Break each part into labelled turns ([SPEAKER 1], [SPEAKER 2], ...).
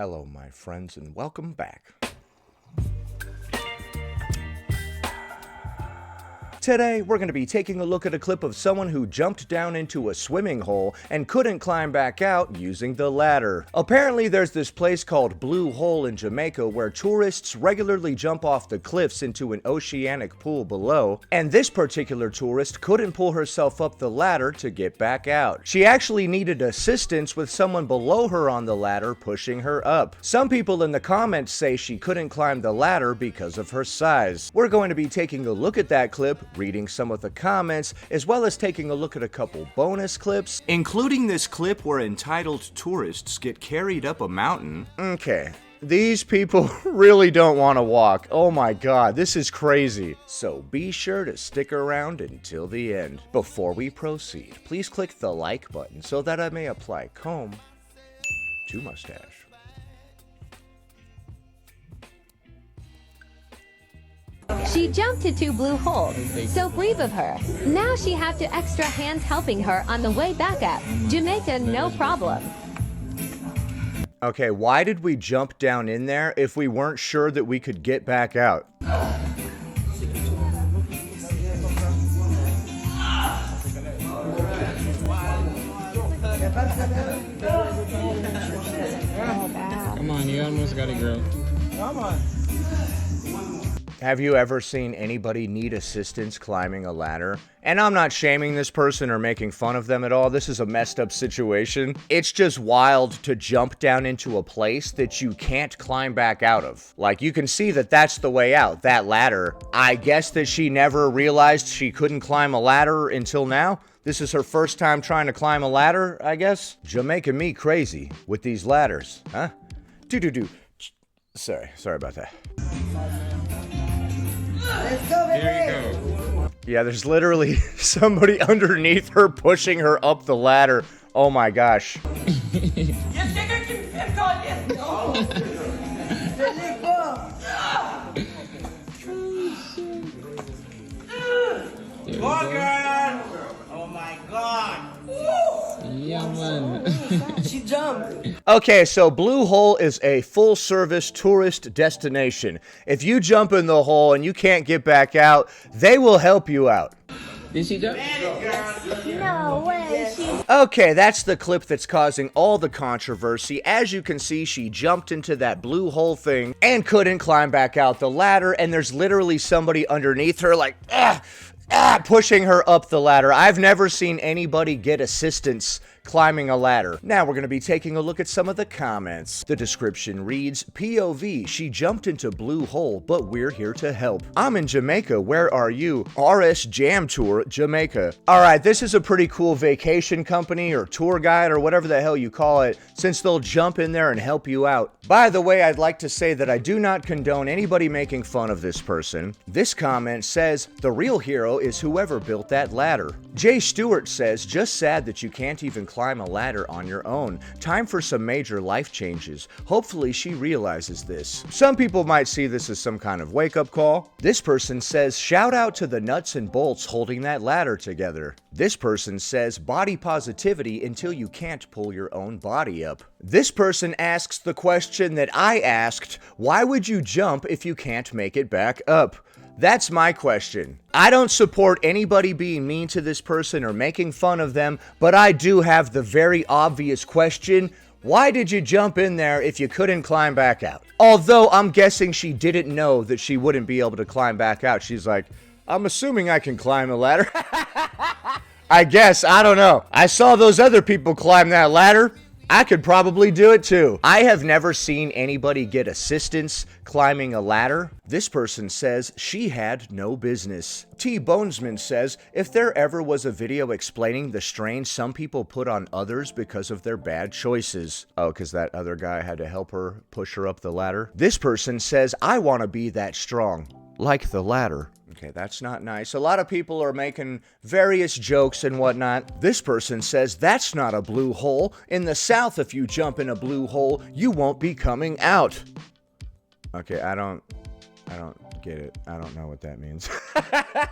[SPEAKER 1] Hello, my friends, and welcome back. Today, we're going to be taking a look at a clip of someone who jumped down into a swimming hole and couldn't climb back out using the ladder. Apparently, there's this place called Blue Hole in Jamaica where tourists regularly jump off the cliffs into an oceanic pool below, and this particular tourist couldn't pull herself up the ladder to get back out. She actually needed assistance with someone below her on the ladder pushing her up. Some people in the comments say she couldn't climb the ladder because of her size. We're going to be taking a look at that clip, reading some of the comments, as well as taking a look at a couple bonus clips, including this clip where entitled tourists get carried up a mountain. Okay, these people really don't want to walk. Oh my god, this is crazy. So be sure to stick around until the end. Before we proceed, please click the like button so that I may apply comb to mustache.
[SPEAKER 2] She jumped into Blue Hole. So brave of her. Now she has to extra hands helping her on the way back up. Jamaica, no problem.
[SPEAKER 1] Okay, why did we jump down in there if we weren't sure that we could get back out?
[SPEAKER 3] Come on, you almost got it, girl.
[SPEAKER 4] Come on.
[SPEAKER 1] Have you ever seen anybody need assistance climbing a ladder? And I'm not shaming this person or making fun of them at all. This is a messed up situation. It's just wild to jump down into a place that you can't climb back out of. Like, you can see that that's the way out, that ladder. I guess that she never realized she couldn't climb a ladder until now. This is her first time trying to climb a ladder, I guess. Jamaica me crazy with these ladders, huh? Do. Sorry about that.
[SPEAKER 4] Let's go, baby.
[SPEAKER 3] There you go.
[SPEAKER 1] Yeah, there's literally somebody underneath her pushing her up the ladder. Oh my gosh.
[SPEAKER 4] Oh my god.
[SPEAKER 3] Yeah, man.
[SPEAKER 4] She jumped.
[SPEAKER 1] Okay, so Blue Hole is a full-service tourist destination. If you jump in the hole and you can't get back out, they will help you out.
[SPEAKER 3] Did she jump?
[SPEAKER 2] No way.
[SPEAKER 1] Okay, that's the clip that's causing all the controversy. As you can see, she jumped into that blue hole thing and couldn't climb back out the ladder, and there's literally somebody underneath her like, pushing her up the ladder. I've never seen anybody get assistance climbing a ladder. Now we're going to be taking a look at some of the comments. The description reads, POV, she jumped into Blue Hole, but we're here to help. I'm in Jamaica, where are you? RS Jam Tour, Jamaica. Alright, this is a pretty cool vacation company or tour guide or whatever the hell you call it, since they'll jump in there and help you out. By the way, I'd like to say that I do not condone anybody making fun of this person. This comment says, the real hero is whoever built that ladder. Jay Stewart says, just sad that you can't even climb a ladder on your own. Time for some major life changes. Hopefully she realizes this. Some people might see this as some kind of wake-up call. This person says, shout out to the nuts and bolts holding that ladder together. This person says, body positivity until you can't pull your own body up. This person asks the question that I asked, why would you jump if you can't make it back up? That's my question. I don't support anybody being mean to this person or making fun of them, but I do have the very obvious question, why did you jump in there if you couldn't climb back out? Although I'm guessing she didn't know that she wouldn't be able to climb back out. She's like, I'm assuming I can climb a ladder. I guess, I don't know. I saw those other people climb that ladder. I could probably do it too. I have never seen anybody get assistance climbing a ladder. This person says she had no business. T. Bonesman says, if there ever was a video explaining the strain some people put on others because of their bad choices. Oh, because that other guy had to help her push her up the ladder. This person says, I want to be that strong. Like the ladder. Okay, that's not nice. A lot of people are making various jokes and whatnot. This person says, that's not a blue hole. In the South, if you jump in a blue hole, you won't be coming out. Okay, I don't get it. I don't know what that means.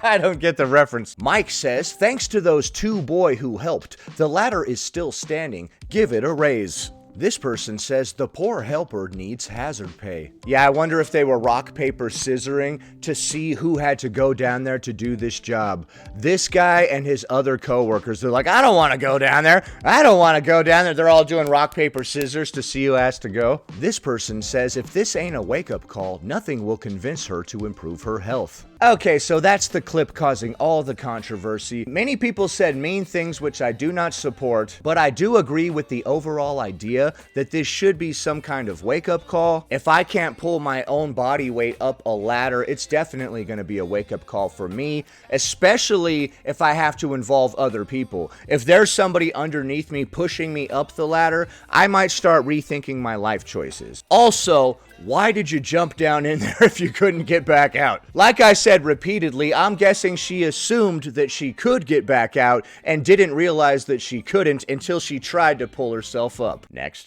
[SPEAKER 1] I don't get the reference. Mike says, thanks to those two boys who helped, the ladder is still standing. Give it a raise. This person says the poor helper needs hazard pay. Yeah, I wonder if they were rock, paper, scissoring to see who had to go down there to do this job. This guy and his other coworkers, they're like, I don't want to go down there. I don't want to go down there. They're all doing rock, paper, scissors to see who has to go. This person says if this ain't a wake-up call, nothing will convince her to improve her health. Okay, so that's the clip causing all the controversy. Many people said mean things which I do not support, but I do agree with the overall idea that this should be some kind of wake-up call. If I can't pull my own body weight up a ladder, it's definitely going to be a wake-up call for me, especially if I have to involve other people. If there's somebody underneath me pushing me up the ladder, I might start rethinking my life choices. Also, why did you jump down in there if you couldn't get back out? Like I said repeatedly, I'm guessing she assumed that she could get back out and didn't realize that she couldn't until she tried to pull herself up. Next.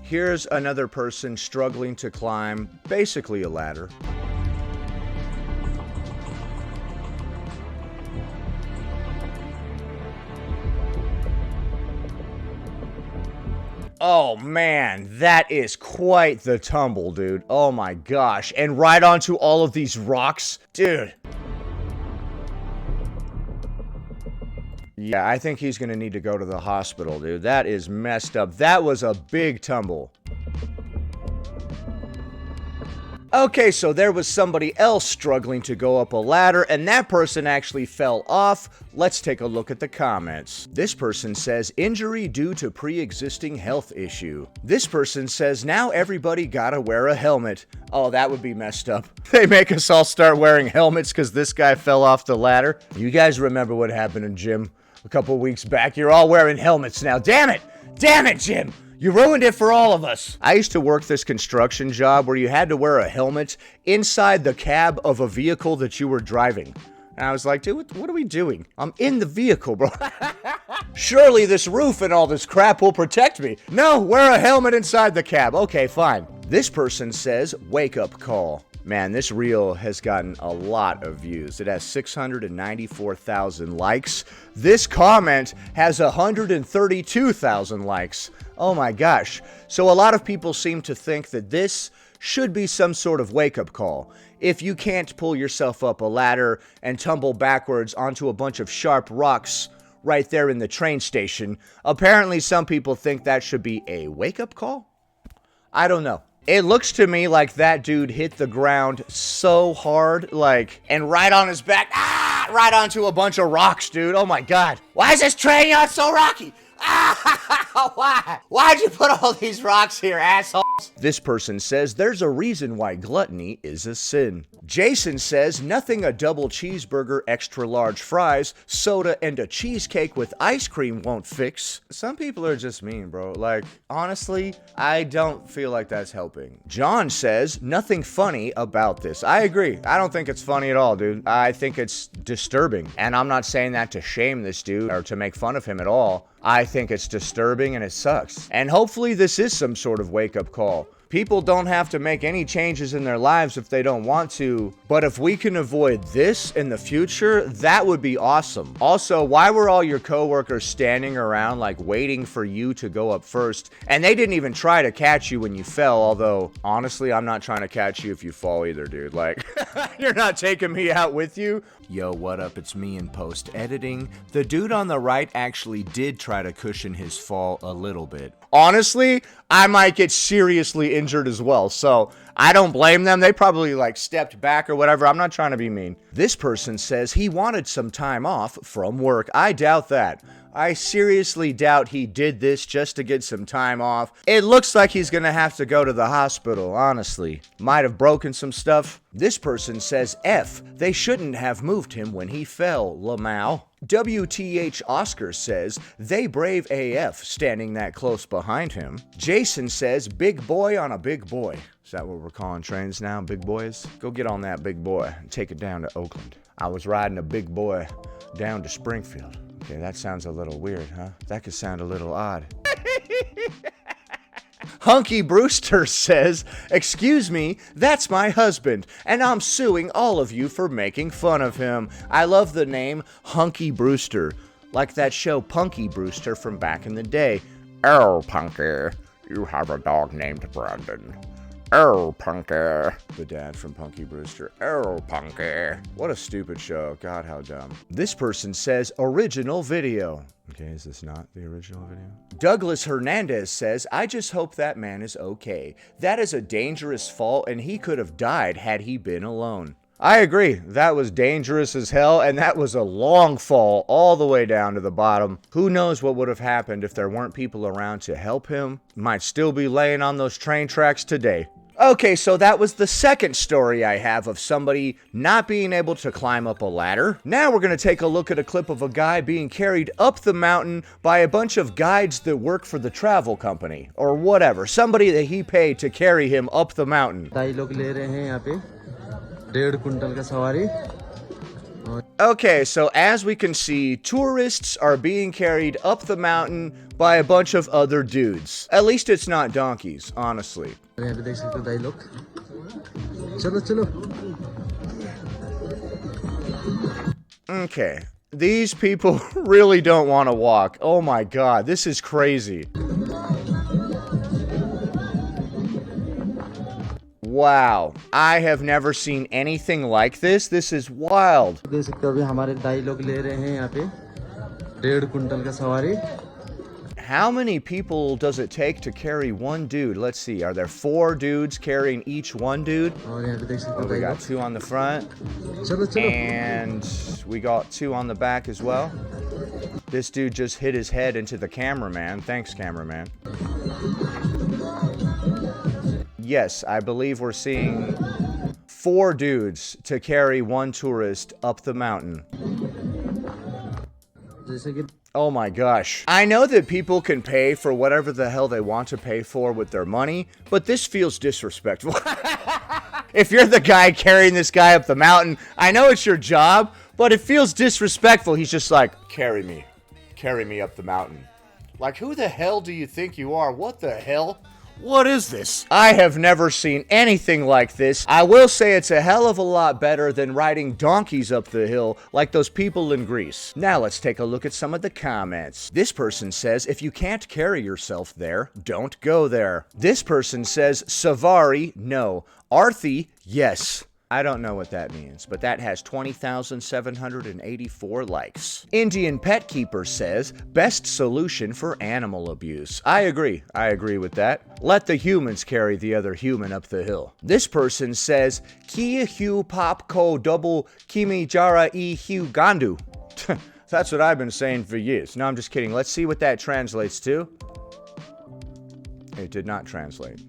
[SPEAKER 1] Here's another person struggling to climb basically a ladder. Oh man, that is quite the tumble, dude. Oh my gosh. And right onto all of these rocks. Dude. Yeah, I think he's gonna need to go to the hospital, dude. That is messed up. That was a big tumble. Okay, so there was somebody else struggling to go up a ladder, and that person actually fell off. Let's take a look at the comments. This person says, injury due to pre-existing health issue. This person says, now everybody gotta wear a helmet. Oh, that would be messed up. They make us all start wearing helmets because this guy fell off the ladder. You guys remember what happened in gym a couple weeks back? You're all wearing helmets now. Damn it! Damn it, Jim! You ruined it for all of us. I used to work this construction job where you had to wear a helmet inside the cab of a vehicle that you were driving. And I was like, dude, what are we doing? I'm in the vehicle, bro. Surely this roof and all this crap will protect me. No, wear a helmet inside the cab. Okay, fine. This person says, wake up call. Man, this reel has gotten a lot of views. It has 694,000 likes. This comment has 132,000 likes. Oh my gosh. So a lot of people seem to think that this should be some sort of wake-up call. If you can't pull yourself up a ladder and tumble backwards onto a bunch of sharp rocks right there in the train station, apparently some people think that should be a wake-up call? I don't know. It looks to me like that dude hit the ground so hard, and right on his back, right onto a bunch of rocks, dude. Oh my God. Why is this train yard so rocky? Why? Why'd you put all these rocks here, assholes? This person says there's a reason why gluttony is a sin. Jason says nothing a double cheeseburger, extra large fries, soda, and a cheesecake with ice cream won't fix. Some people are just mean, bro. Honestly, I don't feel like that's helping. John says nothing funny about this. I agree. I don't think it's funny at all, dude. I think it's disturbing. And I'm not saying that to shame this dude or to make fun of him at all. I think it's disturbing and it sucks. And hopefully this is some sort of wake-up call. People don't have to make any changes in their lives if they don't want to, but if we can avoid this in the future, that would be awesome. Also, why were all your coworkers standing around waiting for you to go up first? And they didn't even try to catch you when you fell, although honestly, I'm not trying to catch you if you fall either, dude. You're not taking me out with you. Yo, what up? It's me in post-editing. The dude on the right actually did try to cushion his fall a little bit. Honestly, I might get seriously injured as well, so I don't blame them. They probably stepped back or whatever. I'm not trying to be mean. This person says he wanted some time off from work. I doubt that. I seriously doubt he did this just to get some time off. It looks like he's gonna have to go to the hospital, honestly. Might have broken some stuff. This person says F. They shouldn't have moved him when he fell, Lamau. WTH Oscar says, they brave AF standing that close behind him. Jason says, big boy on a big boy. Is that what we're calling trains now, big boys? Go get on that big boy and take it down to Oakland. I was riding a big boy down to Springfield. Okay, that sounds a little weird, huh? That could sound a little odd. Hunky Brewster says, "Excuse me, that's my husband, and I'm suing all of you for making fun of him." I love the name Hunky Brewster, like that show Punky Brewster from back in the day. "Oh, Punky, you have a dog named Brandon." "Oh, Punky." The dad from Punky Brewster. "Oh, Punky." What a stupid show. God, how dumb. This person says, "Original video." Okay, is this not the original video? Douglas Hernandez says, "I just hope that man is okay. That is a dangerous fall, and he could have died had he been alone." I agree. That was dangerous as hell, and that was a long fall all the way down to the bottom. Who knows what would have happened if there weren't people around to help him? Might still be laying on those train tracks today. Okay, so that was the second story I have of somebody not being able to climb up a ladder. Now we're going to take a look at a clip of a guy being carried up the mountain by a bunch of guides that work for the travel company, or whatever, somebody that he paid to carry him up the mountain. Okay, so as we can see, tourists are being carried up the mountain by a bunch of other dudes. At least it's not donkeys, honestly. Okay, these people really don't want to walk. Oh my god, this is crazy. Wow, I have never seen anything like this. This is wild. How many people does it take to carry one dude? Let's see, are there 4 dudes carrying each one dude? Oh, we got 2 on the front, and we got 2 on the back as well. This dude just hit his head into the cameraman. Thanks, cameraman. Yes, I believe we're seeing 4 dudes to carry one tourist up the mountain. Oh my gosh. I know that people can pay for whatever the hell they want to pay for with their money, but this feels disrespectful. If you're the guy carrying this guy up the mountain, I know it's your job, but it feels disrespectful. He's just like, carry me up the mountain. Like, who the hell do you think you are? What the hell? What is this? I have never seen anything like this. I will say it's a hell of a lot better than riding donkeys up the hill like those people in Greece. Now let's take a look at some of the comments. This person says, "If you can't carry yourself there, don't go there." This person says, "Savari, no. Arthi, yes." I don't know what that means, but that has 20,784 likes. Indian Pet Keeper says, "Best solution for animal abuse." I agree with that. Let the humans carry the other human up the hill. This person says, "Ki hu pop ko double kimi jara e hu gandu." That's what I've been saying for years. No, I'm just kidding. Let's see what that translates to. It did not translate.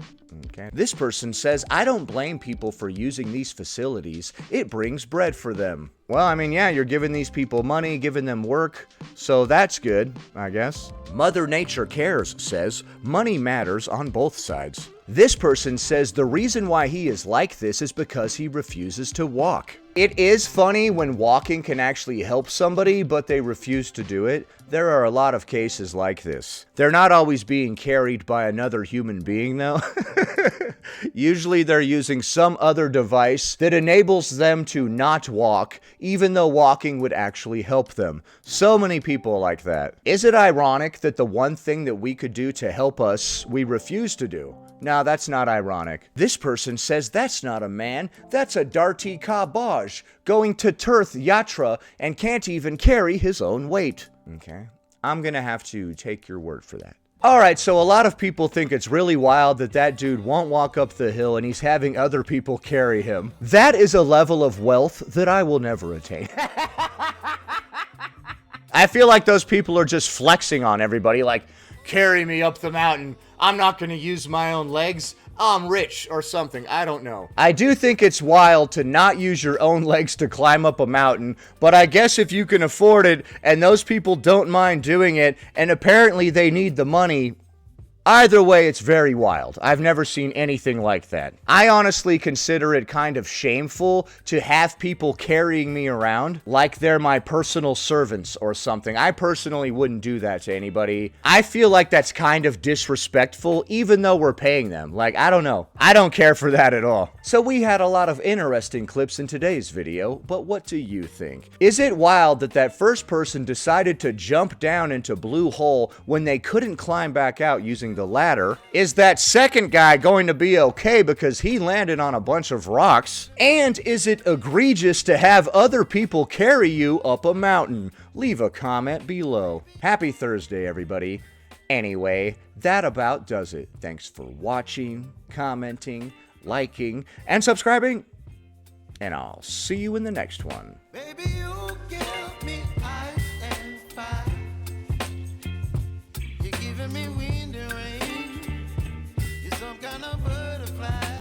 [SPEAKER 1] Okay. This person says, "I don't blame people for using these facilities. It brings bread for them." Well, I mean, yeah, you're giving these people money, giving them work, so that's good, I guess. Mother Nature Cares says, "Money matters on both sides." This person says the reason why he is like this is because he refuses to walk. It is funny when walking can actually help somebody, but they refuse to do it. There are a lot of cases like this. They're not always being carried by another human being, though. Usually they're using some other device that enables them to not walk, even though walking would actually help them. So many people like that. Is it ironic that the one thing that we could do to help us, we refuse to do? No, that's not ironic. This person says that's not a man, that's a Darti Kabaj, going to Tirth Yatra and can't even carry his own weight. Okay, I'm gonna have to take your word for that. Alright, so a lot of people think it's really wild that that dude won't walk up the hill and he's having other people carry him. That is a level of wealth that I will never attain. I feel like those people are just flexing on everybody, like, carry me up the mountain. I'm not gonna use my own legs. I'm rich or something. I don't know. I do think it's wild to not use your own legs to climb up a mountain, but I guess if you can afford it and those people don't mind doing it, and apparently they need the money, Either way, it's very wild. I've never seen anything like that. I honestly consider it kind of shameful to have people carrying me around like they're my personal servants or something. I personally wouldn't do that to anybody. I feel like that's kind of disrespectful, even though we're paying them. Like, I don't know. I don't care for that at all. So we had a lot of interesting clips in today's video, but what do you think? Is it wild that that first person decided to jump down into Blue Hole when they couldn't climb back out using the ladder? Is that second guy going to be okay because he landed on a bunch of rocks? And is it egregious to have other people carry you up a mountain? Leave a comment below. Happy Thursday, everybody. Anyway, that about does it. Thanks for watching, commenting, liking, and subscribing. And I'll see you in the next one.
[SPEAKER 5] Baby, you